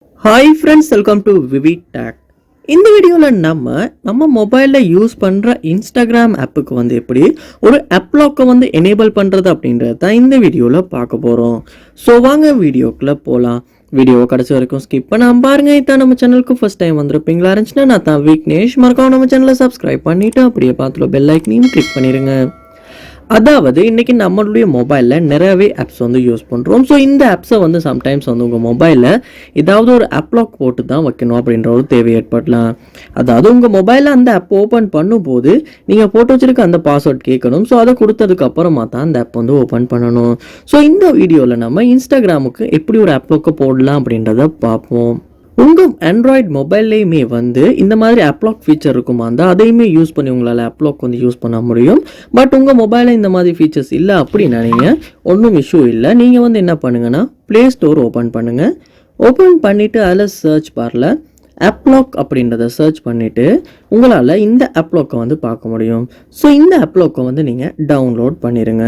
Hi friends, welcome to VividTech. இந்த வீடியோவில் நம்ம மொபைலில் யூஸ் பண்ணுற இன்ஸ்டாகிராம் ஆப்புக்கு எப்படி ஒரு ஆப் லாக்கை எனேபிள் பண்ணுறது அப்படின்றது தான் இந்த வீடியோவில் பார்க்க போகிறோம். ஸோ வாங்க வீடியோக்குள்ளே போகலாம். வீடியோ கடைசி வரைக்கும் ஸ்கிப் பண்ணாமல் பாருங்கள். இதான் நம்ம சேனலுக்கு ஃபஸ்ட் டைம் வந்திருப்பீங்களா இருந்துச்சுன்னா நான் தான் விக்னேஷ். மறக்காம நம்ம சேனலை சப்ஸ்கிரைப் பண்ணிவிட்டு அப்படியே பார்த்துட்டு பெல் ஐக்கனையும் கிளிக் பண்ணிடுங்க. அதாவது இன்றைக்கி நம்மளுடைய மொபைலில் நிறையவே ஆப்ஸ் யூஸ் பண்ணுறோம். ஸோ இந்த ஆப்ஸை சம்டைம்ஸ் உங்கள் மொபைலில் ஏதாவது ஒரு ஆப் லாக் போட்டு தான் வைக்கணும் அப்படின்ற ஒரு தேவை ஏற்படலாம். அதாவது உங்கள் மொபைலில் அந்த ஆப் ஓப்பன் பண்ணும்போது நீங்கள் போட்டு வச்சுருக்க அந்த பாஸ்வேர்ட் கேட்கணும். ஸோ அதை கொடுத்ததுக்கு அப்புறமா தான் அந்த ஆப் ஓப்பன் பண்ணணும். ஸோ இந்த வீடியோவில் நம்ம இன்ஸ்டாகிராமுக்கு எப்படி ஒரு ஆப் லாக்கை போடலாம் அப்படின்றத பார்ப்போம். உங்கள் ஆண்ட்ராய்டு மொபைல்லையுமே இந்த மாதிரி ஆப் லாக் ஃபீச்சர் இருக்குமா இருந்தால் அதையுமே யூஸ் பண்ணி உங்களால் ஆப் லாக் யூஸ் பண்ண முடியும். பட் உங்கள் மொபைலில் இந்த மாதிரி ஃபீச்சர்ஸ் இல்லை அப்படின்னா நீங்கள் ஒன்றும் இஷ்யூ இல்லை. நீங்கள் என்ன பண்ணுங்கன்னா ப்ளே ஸ்டோர் ஓப்பன் பண்ணுங்கள். ஓப்பன் பண்ணிவிட்டு அதில் சர்ச் பாரில் ஆப் லாக் அப்படின்றத சர்ச் பண்ணிவிட்டு உங்களால் இந்த ஆப் லாக்கை பார்க்க முடியும். ஸோ இந்த ஆப் லாக்கை நீங்கள் டவுன்லோட் பண்ணிடுங்க.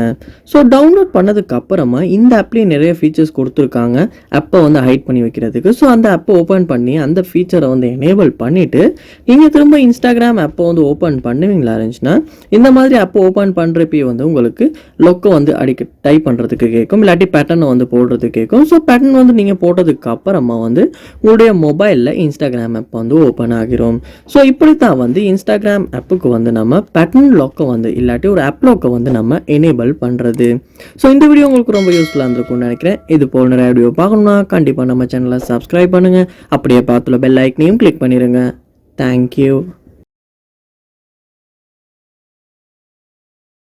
ஸோ டவுன்லோட் பண்ணதுக்கு அப்புறமா இந்த ஆப்லேயே நிறைய ஃபீச்சர்ஸ் கொடுத்துருக்காங்க ஆப்பை ஹைட் பண்ணி வைக்கிறதுக்கு. ஸோ அந்த ஆப்பை ஓப்பன் பண்ணி அந்த ஃபீச்சரை எனேபிள் பண்ணிவிட்டு நீங்கள் திரும்ப இன்ஸ்டாகிராம் ஆப்பை ஓப்பன் பண்ணுவீங்களா இருந்துச்சுன்னா இந்த மாதிரி ஆப்பை ஓப்பன் பண்ணுறப்பே உங்களுக்கு லொக்கை அடிக்க டைப் பண்ணுறதுக்கு கேட்கும், இல்லாட்டி பேட்டர்னை போடுறதுக்கு கேட்கும். ஸோ பேட்டர்ன் நீங்கள் போட்டதுக்கு அப்புறமா உங்களுடைய மொபைலில் இன்ஸ்டாகிராம் ஆப் ஓப்பன் ஆகிரும். ஸோ இப்படி தான் இன்ஸ்டாகிராம் ஆப்புக்கு நம்ம பேட்டர்ன் லாக்கை இல்லாட்டி ஒரு ஆப் லாக்கை நம்ம எனேபிள் பண்ணுறது. ஸோ இந்த வீடியோ உங்களுக்கு ரொம்ப யூஸ்ஃபுல்லாக இருந்திருக்கும்னு நினைக்கிறேன். இது போல் நிறைய வீடியோ பார்க்கணும்னா கண்டிப்பாக நம்ம சேனலை சப்ஸ்கிரைப் பண்ணுங்கள். அப்படியே பார்த்துல பெல் ஐக்கனையும் கிளிக் பண்ணிடுங்க. தேங்க்யூ.